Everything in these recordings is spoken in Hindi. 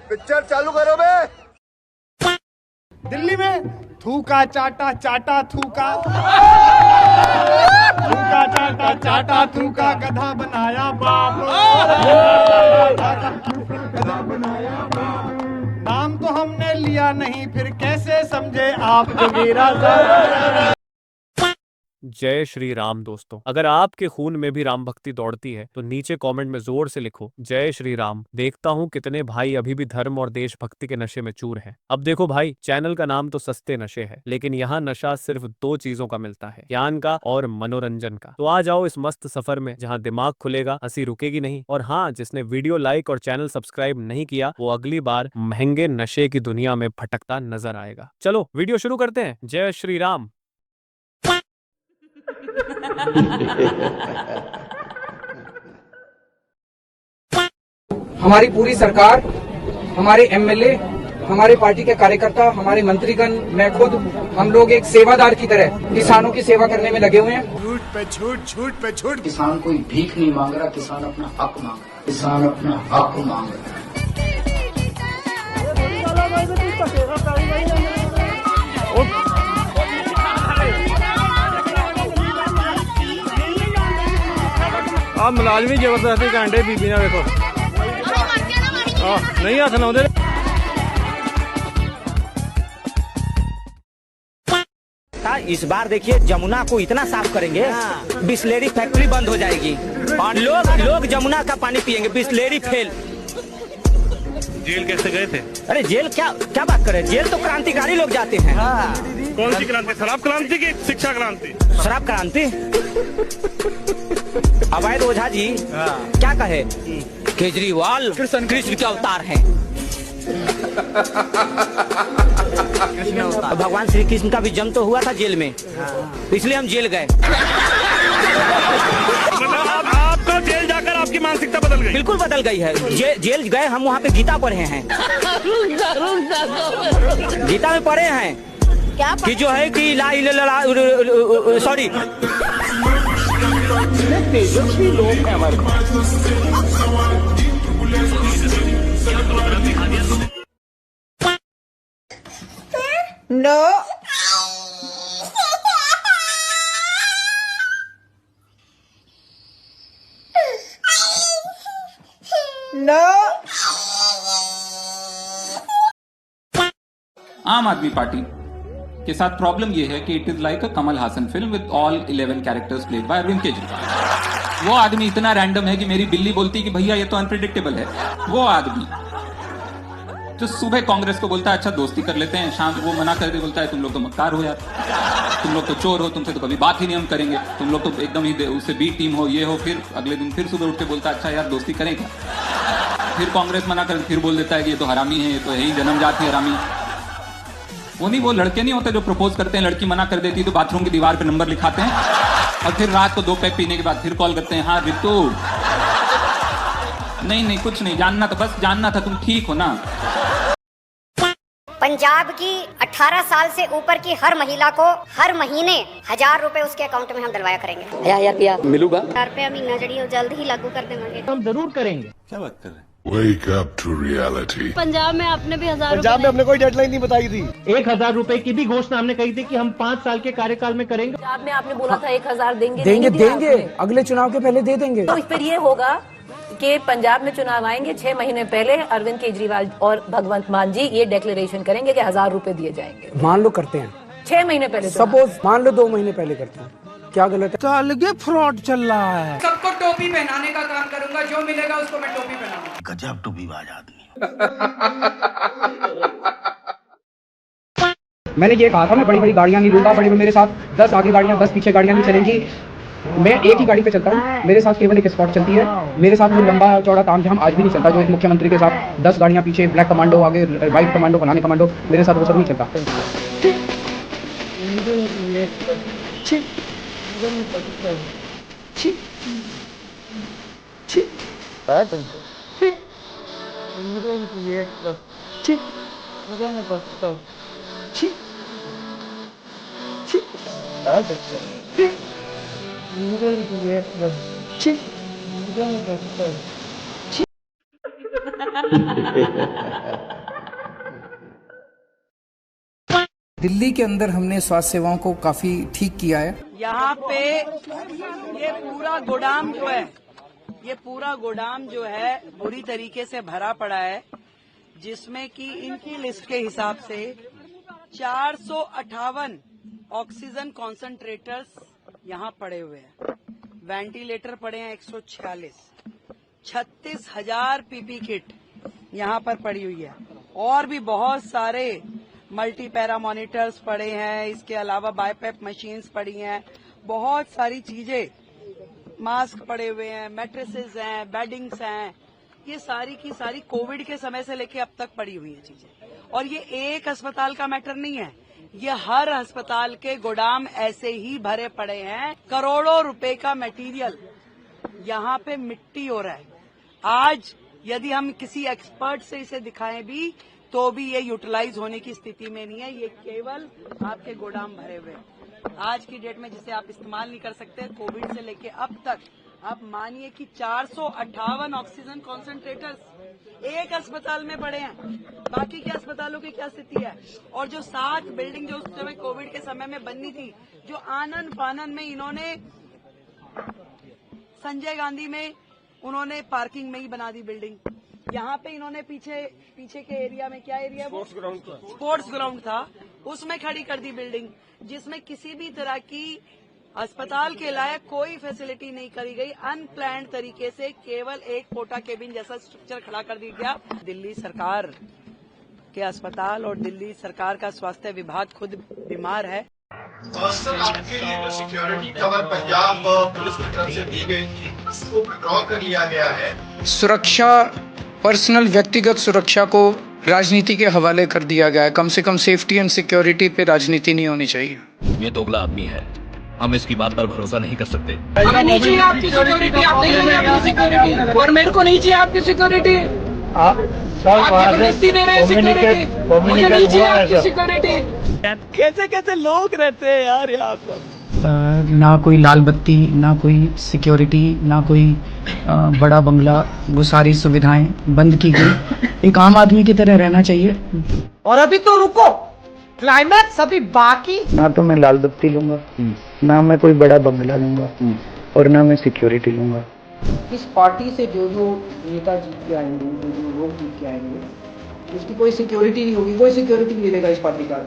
पिक्चर चालू करो बे। दिल्ली में थूका चाटा चाटा थूका, थूका चाटा चाटा थूका, गधा बनाया बाप, गधा बनाया बाप। नाम तो हमने लिया नहीं, फिर कैसे समझे आप जोगीरा साहब। जय श्री राम। दोस्तों, अगर आपके खून में भी राम भक्ति दौड़ती है तो नीचे कमेंट में जोर से लिखो जय श्री राम। देखता हूँ कितने भाई अभी भी धर्म और देशभक्ति के नशे में चूर हैं। अब देखो भाई, चैनल का नाम तो सस्ते नशे है, लेकिन यहाँ नशा सिर्फ दो चीजों का मिलता है, ज्ञान का और मनोरंजन का। तो आ जाओ इस मस्त सफर में जहाँ दिमाग खुलेगा, हंसी रुकेगी नहीं। और हाँ, जिसने वीडियो लाइक और चैनल सब्सक्राइब नहीं किया वो अगली बार महंगे नशे की दुनिया में भटकता नजर आएगा। चलो वीडियो शुरू करते हैं। जय श्री राम। हमारी पूरी सरकार, हमारे एमएलए, हमारे पार्टी के कार्यकर्ता, हमारे मंत्रीगण, मैं खुद, हम लोग एक सेवादार की तरह किसानों की सेवा करने में लगे हुए हैं। झूठ पे झूठ, झूठ पे झूठ। किसान कोई भीख नहीं मांग रहा, किसान अपना हक मांग रहा है, किसान अपना हक मांग रहा है। आप मुलाजमी जबरदस्ती कांडे बीबी ना देखो नहीं हाथ लाउंदे। इस बार देखिए जमुना को इतना साफ करेंगे, बिस्लेरी फैक्ट्री बंद हो जाएगी और लोग जमुना का पानी पिएंगे। Bisleri fail. जेल कैसे गए थे? अरे जेल क्या बात करें, जेल तो क्रांतिकारी लोग जाते हैं। कौन सी क्रांति? शराब क्रांति की शिक्षा क्रांति? शराब क्रांति। अवैध ओझा जी क्या कहे, केजरीवाल कृष्ण के अवतार हैं। भगवान श्री कृष्ण का भी जन्म तो हुआ था जेल में, इसलिए हम जेल गए। आप तो जेल जाकर आपकी मानसिकता बदल गई? बिल्कुल बदल गई है। जेल गए हम, वहाँ पे गीता पढ़े हैं। गीता में पढ़े हैं क्या कि जो है कि सॉरी तेजस्वी लोग हैं हमारे नो नो। आम आदमी पार्टी के साथ प्रॉब्लम यह है कि it is like a Kamal Haasan film with all 11 characters played by Arvind Kejriwal. वो आदमी इतना रैंडम है कि मेरी बिल्ली बोलती कि भैया ये तो अनप्रिडिक्टेबल है। वो आदमी जो सुबह कांग्रेस को बोलता है अच्छा दोस्ती कर लेते हैं, शाम को मना करके बोलता है तुम लोग तो मक्कार हो यार, तुम लोग तो चोर हो, तुमसे तो कभी बात ही नहीं हम करेंगे, तुम लोग तो एकदम ही उससे बी टीम हो, ये हो। फिर अगले दिन फिर सुबह उठ के बोलता है अच्छा यार दोस्ती करेगा। फिर कांग्रेस मना कर फिर बोल देता है कि ये तो हरामी है, ये तो यही जन्मजात है हरामी। वो लड़के नहीं होते जो प्रपोज करते हैं, लड़की मना कर देती है तो बाथरूम की दीवार पे नंबर लिखाते हैं और फिर रात को 2 पैक पीने के बाद फिर कॉल करते हैं, हाँ रितु नहीं कुछ नहीं जानना, तो बस जानना था तुम ठीक हो ना। पंजाब की 18 साल से ऊपर की हर महिला को हर महीने 1000 रुपए उसके अकाउंट में हम डलवाया करेंगे। 1000 रुपया मिलूगा। 1000 रुपया महीना जड़ी जल्द ही लागू कर देंगे। हम जरूर करेंगे। क्या बात कर रहे हैं? Wake up to reality. Punjab में आपने भी 1000 पंजाब में हमने कोई डेडलाइन नहीं बताई थी। 1000 रुपए की भी घोषणा हमने कही थी कि हम 5 साल के कार्यकाल में करेंगे। पंजाब में आपने बोला था 1000 देंगे देंगे अगले चुनाव के पहले दे देंगे। तो फिर ये होगा कि पंजाब में चुनाव आएंगे 6 महीने पहले अरविंद केजरीवाल और भगवंत मान जी ये डिक्लेरेशन करेंगे कि 1000 रुपए दिए जाएंगे। मान लो करते हैं 6 महीने पहले, सपोज मान लो 2 महीने पहले करते हैं, क्या गलत है? तो अलगे फ्रॉड चल रहा है। सबको टोपी पहनाने का काम करूंगा, जो मिलेगा उसको मैं टोपी पहनाऊंगा। गजब टोपीबाज आदमी। मैंने ये कहा था मैं बड़ी बड़ी गाड़ियां नहीं लूंगा, बड़ी मेरे साथ 10 आगे गाड़ियां 10 पीछे गाड़ियां नहीं चलेंगी। मैं एक ही गाड़ी पे चलता हूँ, मेरे साथ केवल एक स्पॉट चलती है। मेरे साथ वो लंबा चौड़ा तामझाम आज भी नहीं चलता जो एक मुख्यमंत्री के साथ 10 गाड़ियां पीछे, ब्लैक कमांडो आगे, व्हाइट कमांडो, बनाने कमांडो, मेरे साथ वो सब नहीं चलता। दिल्ली के अंदर हमने स्वास्थ्य सेवाओं को काफी ठीक किया है। यहाँ पे ये पूरा गोदाम जो है, ये पूरा गोदाम जो है बुरी तरीके से भरा पड़ा है, जिसमें कि इनकी लिस्ट के हिसाब से 458 ऑक्सीजन कॉन्सेंट्रेटर्स यहाँ पड़े हुए हैं, वेंटिलेटर पड़े हैं 146, 36,000 पीपी किट यहाँ पर पड़ी हुई है, और भी बहुत सारे मल्टी पैरा मॉनिटर्स पड़े हैं, इसके अलावा बाईपैप मशीन्स पड़ी हैं, बहुत सारी चीजें, मास्क पड़े हुए हैं, मैट्रेसेस हैं, बेडिंग्स हैं, ये सारी की सारी कोविड के समय से लेके अब तक पड़ी हुई है चीजें। और ये एक अस्पताल का मैटर नहीं है, ये हर अस्पताल के गोदाम ऐसे ही भरे पड़े हैं। करोड़ों रुपए का मटेरियल यहाँ पे मिट्टी हो रहा है। आज यदि हम किसी एक्सपर्ट से इसे दिखाएं भी तो भी ये यूटिलाइज होने की स्थिति में नहीं है, ये केवल आपके गोदाम भरे हुए हैं आज की डेट में, जिसे आप इस्तेमाल नहीं कर सकते। कोविड से लेके अब तक आप मानिए कि 458 ऑक्सीजन कॉन्सेंट्रेटर्स एक अस्पताल में पड़े हैं, बाकी के अस्पतालों की क्या स्थिति है। और जो 7 बिल्डिंग जो उस समय कोविड के समय में बननी थी, जो आनन फानन में इन्होंने संजय गांधी में उन्होंने पार्किंग में ही बना दी बिल्डिंग। यहाँ पे इन्होंने पीछे के एरिया में, क्या एरिया है वो, स्पोर्ट्स ग्राउंड था, उसमें खड़ी कर दी बिल्डिंग, जिसमें किसी भी तरह की अस्पताल के लायक कोई फैसिलिटी नहीं करी गई। अनप्लान्ड तरीके से केवल एक पोटा केबिन जैसा स्ट्रक्चर खड़ा कर दिया गया। दिल्ली सरकार के अस्पताल और दिल्ली सरकार का स्वास्थ्य विभाग खुद बीमार है। सर, आपके लिए सिक्योरिटी कवर पंजाब पुलिस की तरफ से दी गई थी, उसको विड्रॉ कर लिया गया है। सुरक्षा, पर्सनल व्यक्तिगत सुरक्षा को राजनीति के हवाले कर दिया गया है। कम से कम सेफ्टी एंड सिक्योरिटी पे राजनीति नहीं होनी चाहिए। ये दोगला आदमी है, हम इसकी बात पर भरोसा नहीं कर सकते। हमें नहीं चाहिए आपकी सिक्योरिटी, आप नहीं लेंगे आपकी सिक्योरिटी, और मेरे को नहीं चाहिए आपकी सिक्योरिटी। कैसे कैसे लोग रहते हैं यार यहाँ पर। ना कोई लाल बत्ती, ना कोई सिक्योरिटी, ना कोई बड़ा बंगला, वो सारी सुविधाएं बंद की गई। एक आम आदमी की तरह रहना चाहिए। और अभी तो रुको, क्लाइमैक्स अभी बाकी। ना तो मैं लाल बत्ती लूंगा, ना मैं कोई बड़ा बंगला लूंगा, और ना मैं सिक्योरिटी लूंगा। इस पार्टी से जो नेता जीत के आएंगे, जो लोग जीत के आएंगे, उसकी कोई सिक्योरिटी नहीं होगी, कोई सिक्योरिटी नहीं देगा इस पार्टी का।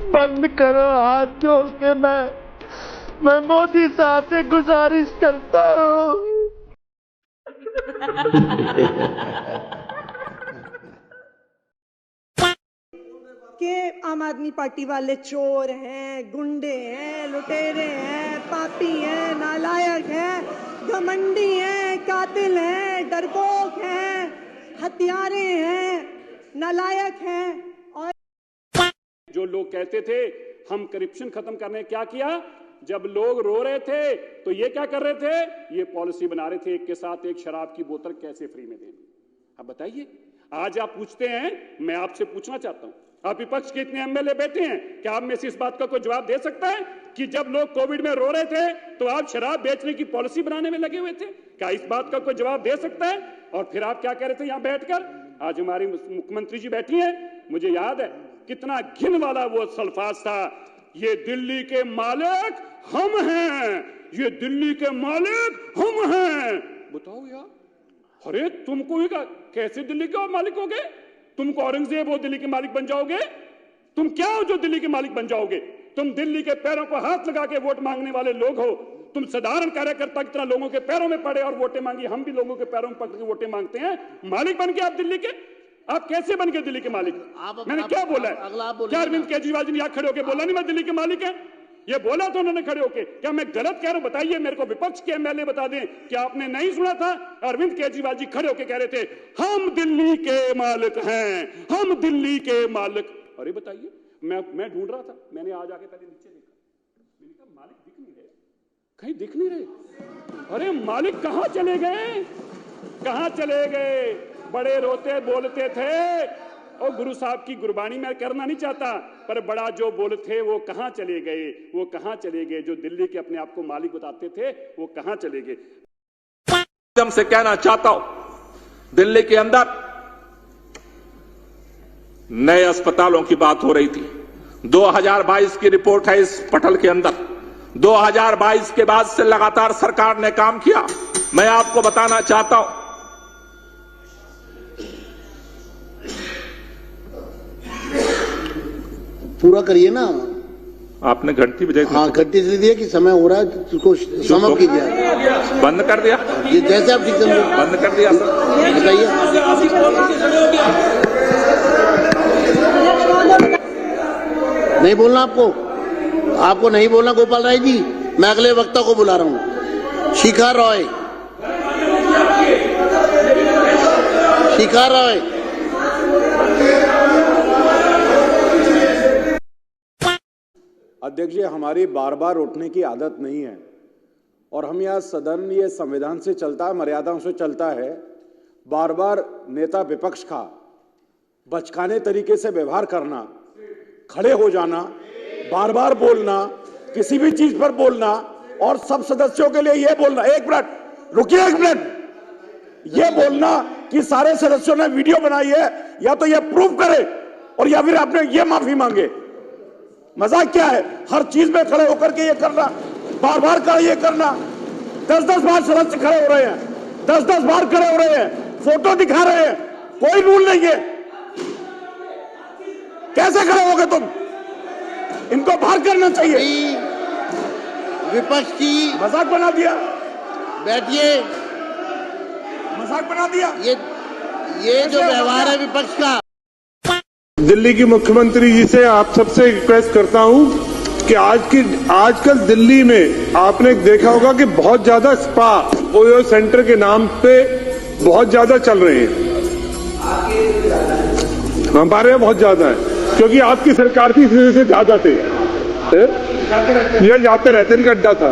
बंद करो हाथ जोड़ के, मैं मोदी साहब से गुजारिश करता हूँ कि आम आदमी पार्टी वाले चोर हैं, गुंडे हैं, लुटेरे हैं, पापी हैं, नालायक हैं, घमंडी हैं, कातिल हैं, डरपोक हैं, हत्यारे हैं, नालायक हैं। और जो लोग कहते थे हम करप्शन खत्म करने, क्या किया? जब लोग रो रहे थे तो ये क्या कर रहे थे? ये पॉलिसी बना रहे थे, एक के साथ एक शराब की बोतल कैसे फ्री में दें। अब बताइए, आज आप पूछते हैं, मैं आपसे पूछना चाहता हूं, आप विपक्ष के इतने एमएलए बैठे हैं, क्या आप में से इस बात का कोई जवाब दे सकता है कि जब लोग कोविड में रो रहे थे तो आप शराब बेचने की पॉलिसी बनाने में लगे हुए थे? क्या इस बात का कोई जवाब दे सकता है? और फिर आप क्या कह रहे थे यहां बैठकर? आज हमारी मुख्यमंत्री जी बैठी हैं, मुझे याद है कितना घिन वाला वो अल्फाज था, ये दिल्ली के मालिक हम हैं, ये दिल्ली के मालिक हम हैं। बताओ यार, अरे तुमको कैसे दिल्ली के मालिक हो गए? तुमको औरंगजेब हो दिल्ली के मालिक बन जाओगे? तुम क्या हो जो दिल्ली के मालिक बन जाओगे? तुम दिल्ली के पैरों पर हाथ लगा के वोट मांगने वाले लोग हो। तुम साधारण कार्यकर्ता की तरह लोगों के पैरों में पड़े और वोटें मांगी। हम भी लोगों के पैरों में पकड़ के वोटें मांगते हैं। मालिक बन के आप दिल्ली के, आप कैसे बन गए दिल्ली के मालिक? मैंने क्या बोला है? क्या अरविंद केजरीवाल जी ने यहाँ खड़े होकर बोला नहीं मैं दिल्ली के मालिक है? ये बोला तो उन्होंने खड़े होके। क्या मैं गलत कह रहा हूं? बताइए मेरे को, विपक्ष के एमएलए बता दें, क्या आपने नहीं सुना था? अरविंद केजरीवाल जी खड़े होके कह रहे थे हम दिल्ली के मालिक हैं, हम दिल्ली के मालिक। अरे बताइए, मैं ढूंढ रहा था, मैंने आज आके पहले नीचे देखा, मैंने कहा मालिक दिख नहीं रहे, कहीं दिख नहीं रहे। अरे मालिक कहां चले गए? कहां चले गए? बड़े रोते बोलते थे, और गुरु साहब की गुरबानी मैं करना नहीं चाहता, पर बड़ा जो बोल थे वो कहां चले गए? वो कहां चले गए? जो दिल्ली के अपने आप को मालिक बताते थे वो कहां चले गए? से कहना चाहता हूं दिल्ली के अंदर नए अस्पतालों की बात हो रही थी। 2022 की रिपोर्ट है इस पटल के अंदर। 2022 के बाद से लगातार सरकार ने काम किया। मैं आपको बताना चाहता हूं, पूरा करिए ना। आपने घंटी बजाई। हाँ, घंटी इसलिए दिया कि समय हो रहा है, उसको समाप्त कीजिए। बंद कर दिया। ये जैसे आप ठीक समझे। बंद कर दिया सर। बताइए। नहीं बोलना आपको, आपको नहीं बोलना गोपाल राय जी। मैं अगले वक्ता को बुला रहा हूं। शिखा रॉय, शिखा रॉय। अध्यक्ष जी, हमारी बार बार उठने की आदत नहीं है और हम यहाँ सदन ये संविधान से चलता है, मर्यादाओं से चलता है। बार बार नेता विपक्ष का बचकाने तरीके से व्यवहार करना, खड़े हो जाना, बार बार बोलना, किसी भी चीज पर बोलना और सब सदस्यों के लिए ये बोलना, एक मिनट रुकिए, एक मिनट, ये बोलना कि सारे सदस्यों ने वीडियो बनाई है, या तो ये प्रूव करे और या फिर आपने ये माफी मांगे। मजाक क्या है? हर चीज में खड़े होकर के ये करना, बार बार कर ये करना। 10-10 बार सदस्य खड़े हो रहे हैं, 10-10 बार खड़े हो रहे हैं, फोटो दिखा रहे हैं, कोई रूल नहीं है। कैसे खड़े होगे तुम? इनको बाहर करना चाहिए। विपक्ष की मजाक बना दिया। बैठिए। मजाक बना दिया। ये जो व्यवहार है विपक्ष का। दिल्ली की मुख्यमंत्री जी से आप सबसे रिक्वेस्ट करता हूं कि आजकल दिल्ली में आपने देखा होगा कि बहुत ज्यादा स्पा ओयो सेंटर के नाम पे बहुत ज्यादा चल रहे हैं। हमारे यहाँ बहुत ज्यादा है, क्योंकि आपकी सरकार की से ज्यादा थे। ये जाते रहते, इनका अड्डा था।